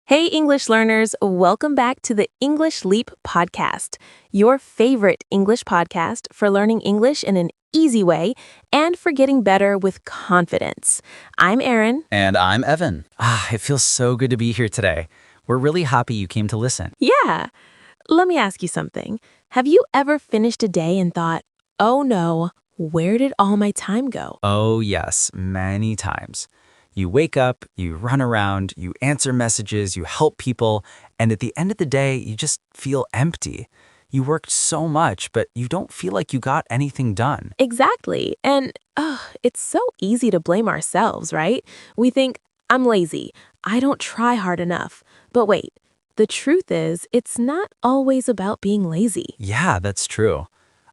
Hey, English learners, welcome back to the English Leap podcast, your favorite English podcast for learning English in an easy way and for getting better with confidence. I'm Erin. And I'm Evan. It feels so good to be here today. We're really happy you came to listen. Yeah, let me ask you something. Have you ever finished a day and thought, oh no, where did all my time go? Oh, yes, many times. You wake up, you run around, you answer messages, you help people, and at the end of the day, you just feel empty. You worked so much, but you don't feel like you got anything done. Exactly. And it's so easy to blame ourselves, right? We think, I'm lazy. I don't try hard enough. But wait, the truth is, it's not always about being lazy. Yeah, that's true.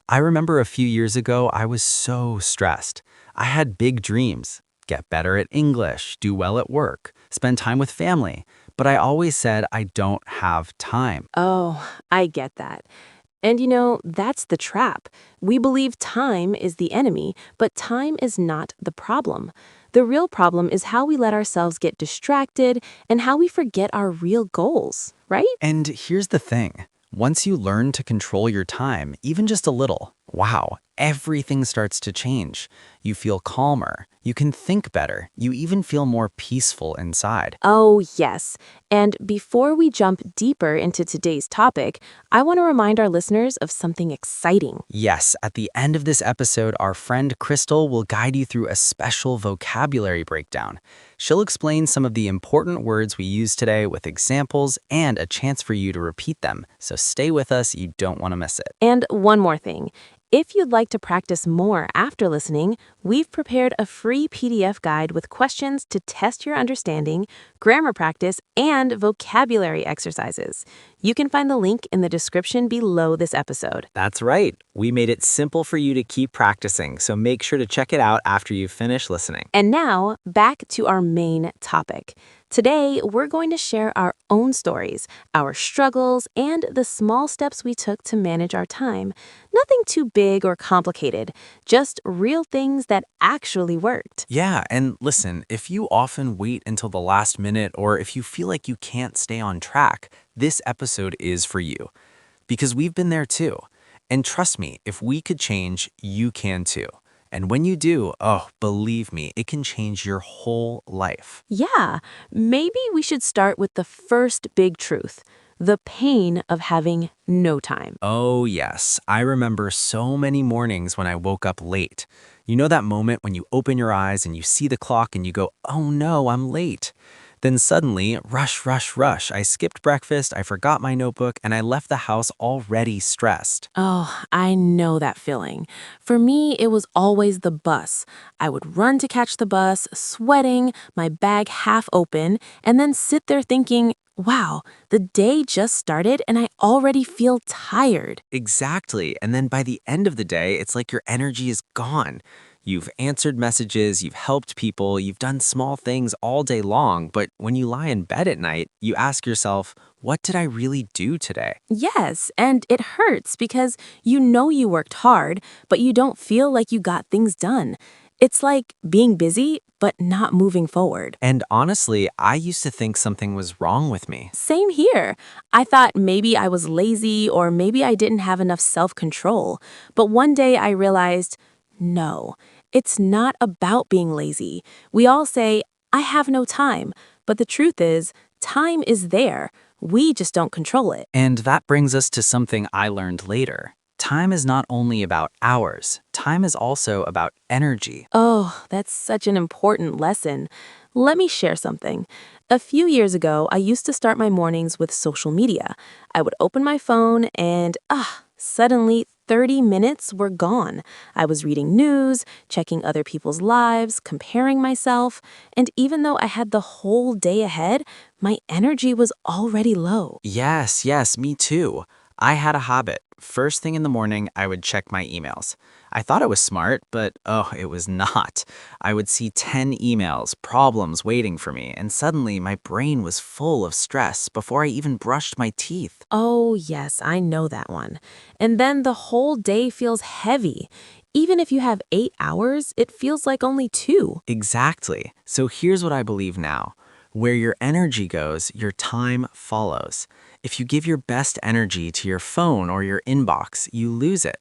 I remember a few years ago, I was so stressed. I had big dreams. Get better at English, do well at work, spend time with family. But I always said I don't have time. Oh, I get that. And that's the trap. We believe time is the enemy, but time is not the problem. The real problem is how we let ourselves get distracted and how we forget our real goals, right? And here's the thing. Once you learn to control your time, even just a little, wow, everything starts to change. You feel calmer, you can think better, you even feel more peaceful inside. Oh, yes. And before we jump deeper into today's topic, I want to remind our listeners of something exciting. Yes, at the end of this episode, our friend Crystal will guide you through a special vocabulary breakdown. She'll explain some of the important words we use today with examples and a chance for you to repeat them. So stay with us, you don't want to miss it. And one more thing. If you'd like to practice more after listening, we've prepared a free PDF guide with questions to test your understanding, grammar practice, and vocabulary exercises. You can find the link in the description below this episode. That's right. We made it simple for you to keep practicing, so make sure to check it out after you finish listening. And now, back to our main topic. Today, we're going to share our own stories, our struggles, and the small steps we took to manage our time. Nothing too big or complicated, just real things that actually worked. Yeah, and listen, if you often wait until the last minute or if you feel like you can't stay on track, this episode is for you. Because we've been there too. And trust me, if we could change, you can too. And when you do, oh, believe me, it can change your whole life. Yeah, maybe we should start with the first big truth, the pain of having no time. Oh, yes. I remember so many mornings when I woke up late. You know that moment when you open your eyes and you see the clock and you go, oh no, I'm late. Then suddenly, rush, rush, rush. I skipped breakfast, I forgot my notebook, and I left the house already stressed. Oh, I know that feeling. For me, it was always the bus. I would run to catch the bus, sweating, my bag half open, and then sit there thinking, wow, the day just started and I already feel tired. Exactly. And then by the end of the day, it's like your energy is gone. You've answered messages, you've helped people, you've done small things all day long, but when you lie in bed at night, you ask yourself, what did I really do today? Yes, and it hurts because you know you worked hard, but you don't feel like you got things done. It's like being busy, but not moving forward. And honestly, I used to think something was wrong with me. Same here. I thought maybe I was lazy or maybe I didn't have enough self-control. But one day I realized, no, it's not about being lazy. We all say, I have no time. But the truth is, time is there. We just don't control it. And that brings us to something I learned later. Time is not only about hours, time is also about energy. Oh, that's such an important lesson. Let me share something. A few years ago, I used to start my mornings with social media. I would open my phone and, suddenly 30 minutes were gone. I was reading news, checking other people's lives, comparing myself, and even though I had the whole day ahead, my energy was already low. Yes, me too. I had a habit. First thing in the morning, I would check my emails. I thought it was smart, but it was not. I would see 10 emails, problems waiting for me, and suddenly my brain was full of stress before I even brushed my teeth. Oh, yes, I know that one. And then the whole day feels heavy. Even if you have 8 hours, it feels like only 2. Exactly. So here's what I believe now. Where your energy goes, your time follows. If you give your best energy to your phone or your inbox, you lose it.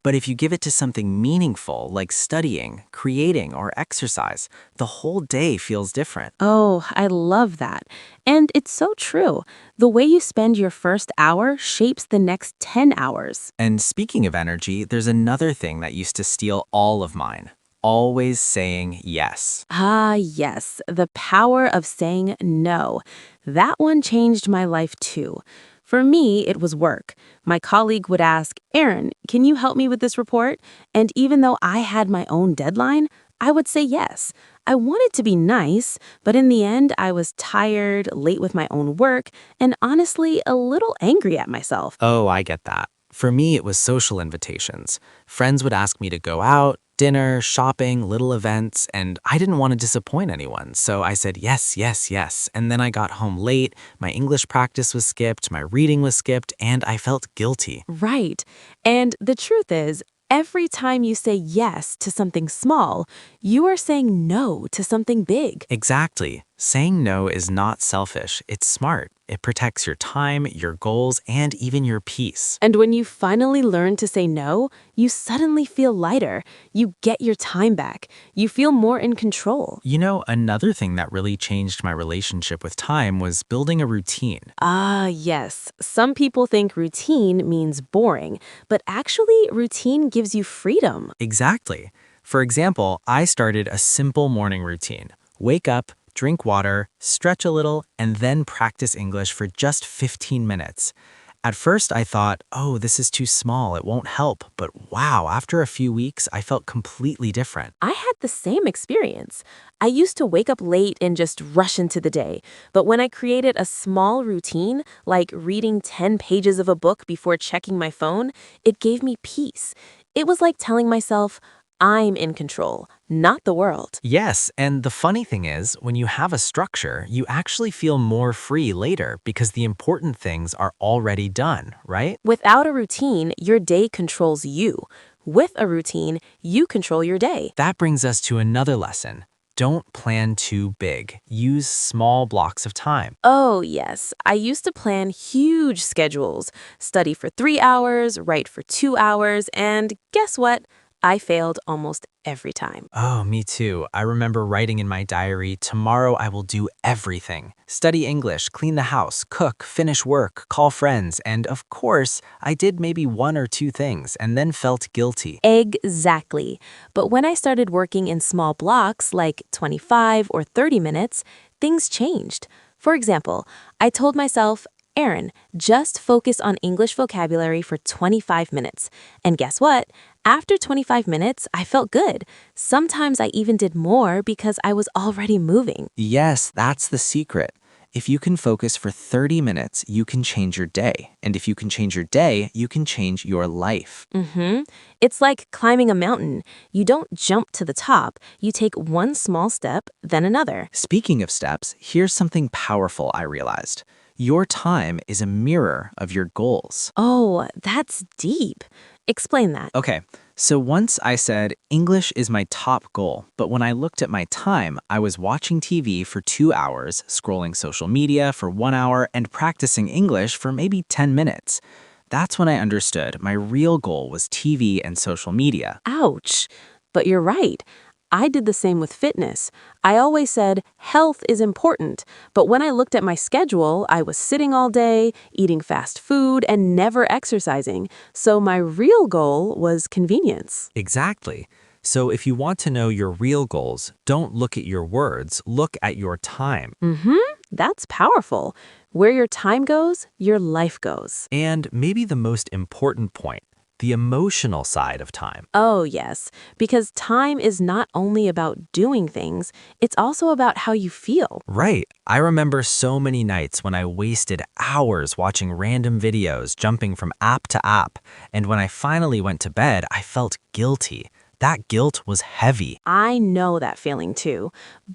But if you give it to something meaningful like studying, creating, or exercise, the whole day feels different. Oh, I love that. And it's so true. The way you spend your first hour shapes the next 10 hours. And speaking of energy, there's another thing that used to steal all of mine. Always saying yes. Ah, yes, the power of saying no. That one changed my life too. For me, it was work. My colleague would ask, Aaron, can you help me with this report? And even though I had my own deadline, I would say yes. I wanted to be nice, but in the end, I was tired, late with my own work, and honestly, a little angry at myself. Oh, I get that. For me, it was social invitations. Friends would ask me to go out, dinner, shopping, little events, and I didn't want to disappoint anyone. So I said yes, yes, yes. And then I got home late, my English practice was skipped, my reading was skipped, and I felt guilty. Right. And the truth is, every time you say yes to something small, you are saying no to something big. Exactly. Saying no is not selfish, it's smart. It protects your time, your goals, and even your peace. And when you finally learn to say no, you suddenly feel lighter. You get your time back. You feel more in control. You know, another thing that really changed my relationship with time was building a routine. Ah, yes. Some people think routine means boring, but actually, routine gives you freedom. Exactly. For example, I started a simple morning routine. Wake up, drink water, stretch a little, and then practice English for just 15 minutes. At first, I thought, oh, this is too small, it won't help. But wow, after a few weeks, I felt completely different. I had the same experience. I used to wake up late and just rush into the day. But when I created a small routine, like reading 10 pages of a book before checking my phone, it gave me peace. It was like telling myself, I'm in control, not the world. Yes, and the funny thing is, when you have a structure, you actually feel more free later because the important things are already done, right? Without a routine, your day controls you. With a routine, you control your day. That brings us to another lesson. Don't plan too big. Use small blocks of time. Oh, yes. I used to plan huge schedules, study for 3 hours, write for 2 hours, and guess what? I failed almost every time. Oh, me too. I remember writing in my diary, tomorrow I will do everything. Study English, clean the house, cook, finish work, call friends, and of course, I did maybe one or two things and then felt guilty. Exactly. But when I started working in small blocks, like 25 or 30 minutes, things changed. For example, I told myself, Aaron, just focus on English vocabulary for 25 minutes. And guess what? After 25 minutes, I felt good. Sometimes I even did more because I was already moving. Yes, that's the secret. If you can focus for 30 minutes, you can change your day. And if you can change your day, you can change your life. It's like climbing a mountain. You don't jump to the top. You take one small step, then another. Speaking of steps, here's something powerful I realized. Your time is a mirror of your goals. Oh, that's deep. Explain that. Okay, so once I said English is my top goal, but when I looked at my time, I was watching TV for 2 hours, scrolling social media for 1 hour, and practicing English for maybe 10 minutes. That's when I understood my real goal was TV and social media. Ouch. But you're right. I did the same with fitness. I always said health is important, but when I looked at my schedule, I was sitting all day, eating fast food, and never exercising. So my real goal was convenience. Exactly. So if you want to know your real goals, don't look at your words, look at your time. That's powerful. Where your time goes, your life goes. And maybe the most important point, the emotional side of time. Oh, yes, because time is not only about doing things, it's also about how you feel. Right. I remember so many nights when I wasted hours watching random videos, jumping from app to app. And when I finally went to bed, I felt guilty. That guilt was heavy. I know that feeling too.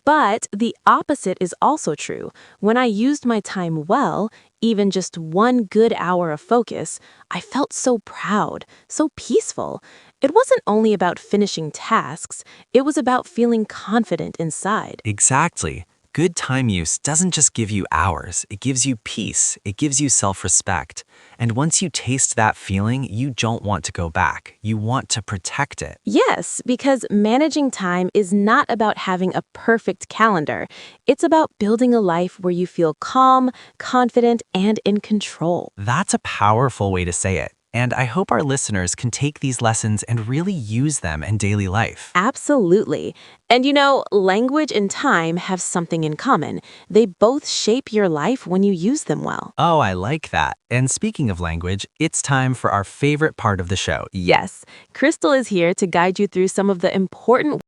But the opposite is also true. When I used my time well, even just one good hour of focus, I felt so proud, so peaceful. It wasn't only about finishing tasks, it was about feeling confident inside. Exactly. Good time use doesn't just give you hours, it gives you peace, it gives you self-respect. And once you taste that feeling, you don't want to go back. You want to protect it. Yes, because managing time is not about having a perfect calendar. It's about building a life where you feel calm, confident, and in control. That's a powerful way to say it. And I hope our listeners can take these lessons and really use them in daily life. Absolutely. And language and time have something in common. They both shape your life when you use them well. Oh, I like that. And speaking of language, it's time for our favorite part of the show. Yes, Crystal is here to guide you through some of the important